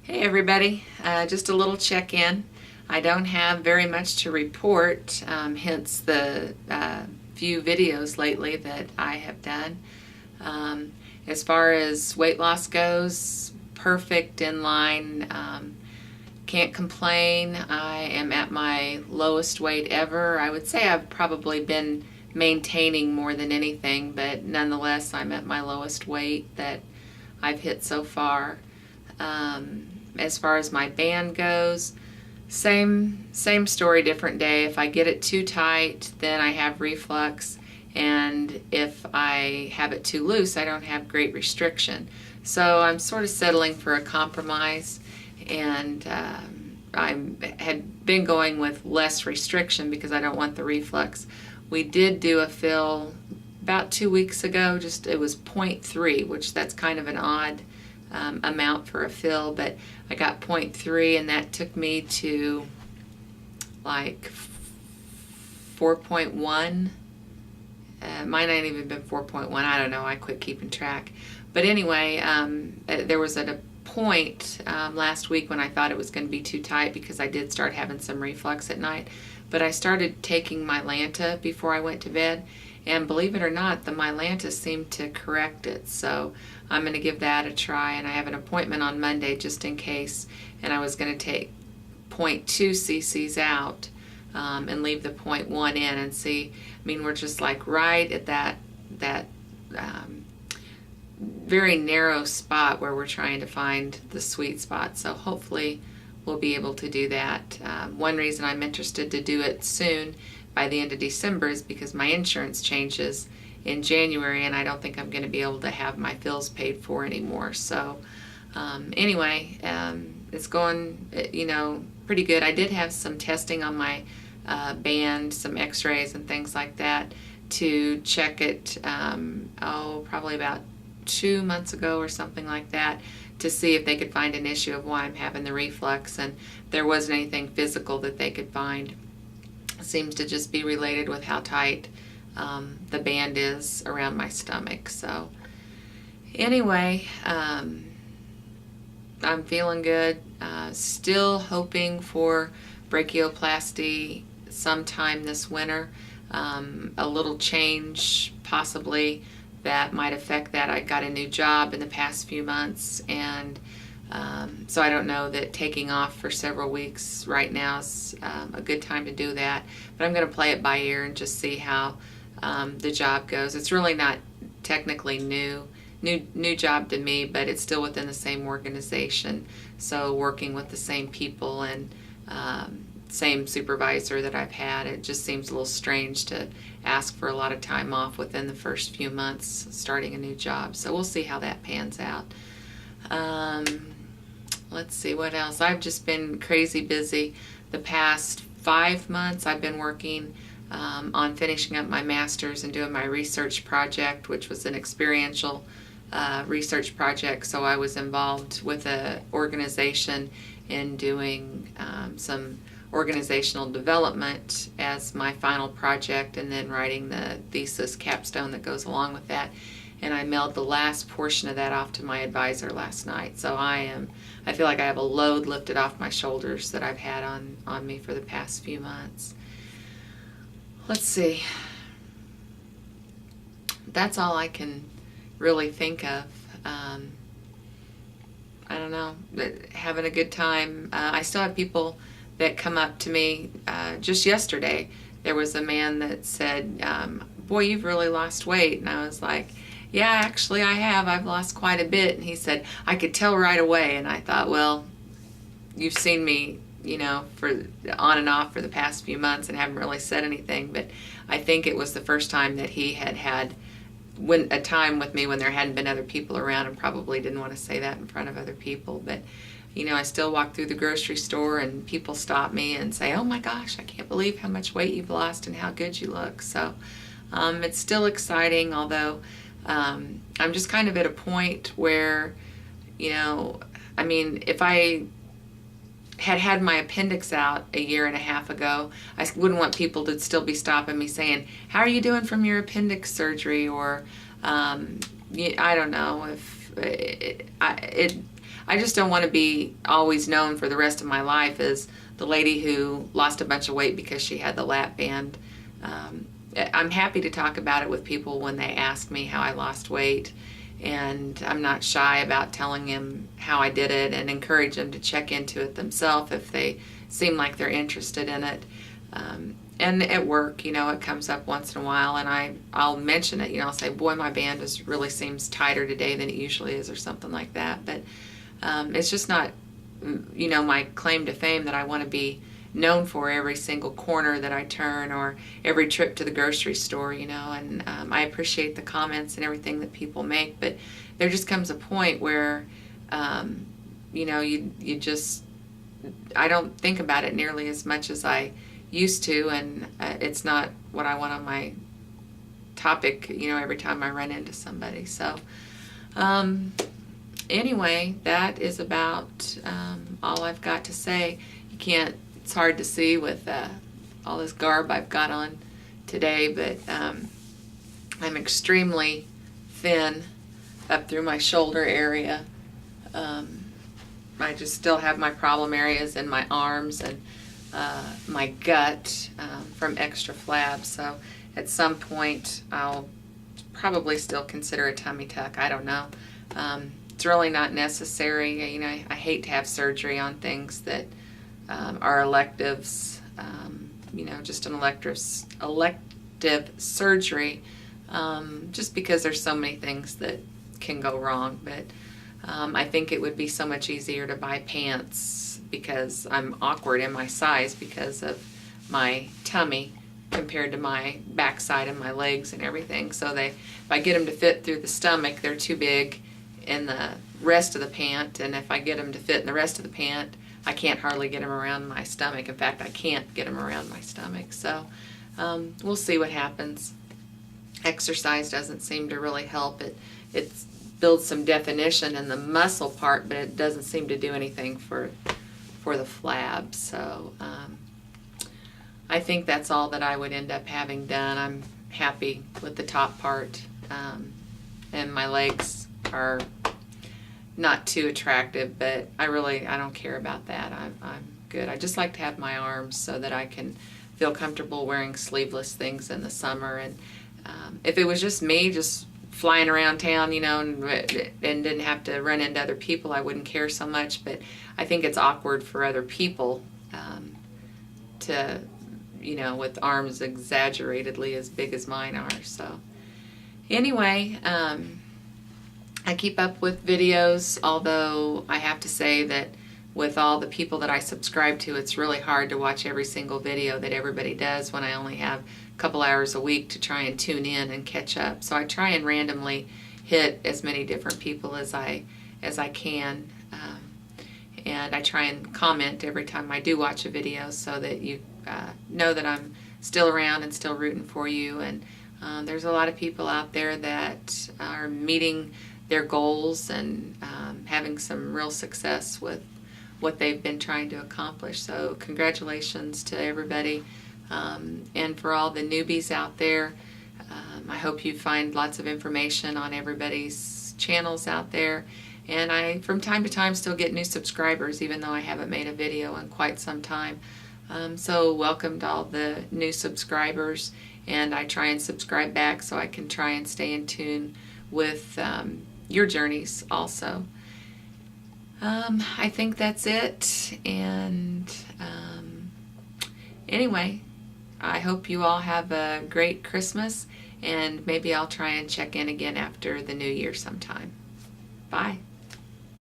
Hey everybody, just a little check-in. I don't have very much to report, hence the few videos lately that I have done. As far as weight loss goes, perfect, in line, can't complain. I am at my lowest weight ever. I would say I've probably been maintaining more than anything, but nonetheless I'm at my lowest weight that I've hit so far. As far as my band goes, same story, different day. If I get it too tight, then I have reflux, and if I have it too loose, I don't have great restriction. So I'm sort of settling for a compromise, and I had been going with less restriction because I don't want the reflux. We did do a fill about 2 weeks ago. It was 0.3, which that's kind of an odd amount for a fill, but I got 0.3, and that took me to like 4.1. Might not even been 4.1. I don't know. I quit keeping track. But anyway, there was at a point last week when I thought it was going to be too tight because I did start having some reflux at night. But I started taking Mylanta before I went to bed, and believe it or not, the Mylanta seemed to correct it. So I'm going to give that a try, and I have an appointment on Monday just in case, and I was going to take 0.2 cc's out and leave the 0.1 in and see. I mean, we're just like right at that very narrow spot where we're trying to find the sweet spot. So hopefully we'll be able to do that. One reason I'm interested to do it soon, by the end of December, is because my insurance changes in January, and I don't think I'm going to be able to have my fills paid for anymore. So anyway, it's going, pretty good. I did have some testing on my band, some x-rays and things like that to check it, probably about 2 months ago or something like that, to see if they could find an issue of why I'm having the reflux, and there wasn't anything physical that they could find. It seems to just be related with how tight the band is around my stomach. So anyway, I'm feeling good. Still hoping for brachioplasty sometime this winter. A little change possibly that might affect that. I got a new job in the past few months, and so I don't know that taking off for several weeks right now is a good time to do that. But I'm going to play it by ear and just see how the job goes. It's really not technically new job to me, but it's still within the same organization. So working with the same people and same supervisor that I've had, it just seems a little strange to ask for a lot of time off within the first few months starting a new job. So we'll see how that pans out. Let's see what else. I've just been crazy busy. The past 5 months I've been working on finishing up my master's and doing my research project, which was an experiential research project. So I was involved with an organization in doing some organizational development as my final project, and then writing the thesis capstone that goes along with that. And I mailed the last portion of that off to my advisor last night. So I feel like I have a load lifted off my shoulders that I've had on me for the past few months. Let's see. That's all I can really think of. I don't know, having a good time. I still have people that come up to me. Just yesterday, there was a man that said, boy, you've really lost weight. And I was like, yeah, actually I have. I've lost quite a bit. And he said, I could tell right away. And I thought, well, you've seen me, for on and off for the past few months and haven't really said anything. But I think it was the first time that he had a time with me when there hadn't been other people around, and probably didn't want to say that in front of other people. But I still walk through the grocery store and people stop me and say, oh my gosh, I can't believe how much weight you've lost and how good you look. So it's still exciting, although I'm just kind of at a point where, if I had my appendix out a year and a half ago, I wouldn't want people to still be stopping me saying, how are you doing from your appendix surgery? Or I don't know if I just don't want to be always known for the rest of my life as the lady who lost a bunch of weight because she had the lap band. I'm happy to talk about it with people when they ask me how I lost weight, and I'm not shy about telling them how I did it and encourage them to check into it themselves if they seem like they're interested in it. And at work, you know, it comes up once in a while, and I'll mention it. You know, I'll say, boy, my band really seems tighter today than it usually is, or something like that. But it's just not, you know, my claim to fame that I want to be known for every single corner that I turn or every trip to the grocery store, you know. And I appreciate the comments and everything that people make, but there just comes a point where, you know, you just, I don't think about it nearly as much as I used to, and it's not what I want on my topic, you know, every time I run into somebody. So anyway, that is about all I've got to say. You can't, it's hard to see with all this garb I've got on today, but I'm extremely thin up through my shoulder area. I just still have my problem areas in my arms and my gut from extra flab, so at some point I'll probably still consider a tummy tuck. I don't know. It's really not necessary. You know, I hate to have surgery on things that are electives. You know, just an elective surgery, just because there's so many things that can go wrong. But I think it would be so much easier to buy pants, because I'm awkward in my size because of my tummy compared to my backside and my legs and everything. So if I get them to fit through the stomach, they're too big in the rest of the pant, and if I get them to fit in the rest of the pant, I can't hardly get them around my stomach. In fact, I can't get them around my stomach. So we'll see what happens. Exercise doesn't seem to really help. It builds some definition in the muscle part, but it doesn't seem to do anything for the flab. So I think that's all that I would end up having done. I'm happy with the top part, and my legs are not too attractive, but I don't care about that. I'm good. I just like to have my arms so that I can feel comfortable wearing sleeveless things in the summer. And if it was just me just flying around town, you know, and didn't have to run into other people, I wouldn't care so much. But I think it's awkward for other people to, you know, with arms exaggeratedly as big as mine are. So anyway, I keep up with videos, although I have to say that with all the people that I subscribe to, it's really hard to watch every single video that everybody does when I only have a couple hours a week to try and tune in and catch up. So I try and randomly hit as many different people as I can, and I try and comment every time I do watch a video so that you know that I'm still around and still rooting for you. And there's a lot of people out there that are meeting their goals and having some real success with what they've been trying to accomplish. So congratulations to everybody. And for all the newbies out there, I hope you find lots of information on everybody's channels out there. And I, from time to time, still get new subscribers, even though I haven't made a video in quite some time. So welcome to all the new subscribers, and I try and subscribe back so I can try and stay in tune with your journeys also. I think that's it, and anyway, I hope you all have a great Christmas, and maybe I'll try and check in again after the new year sometime. Bye.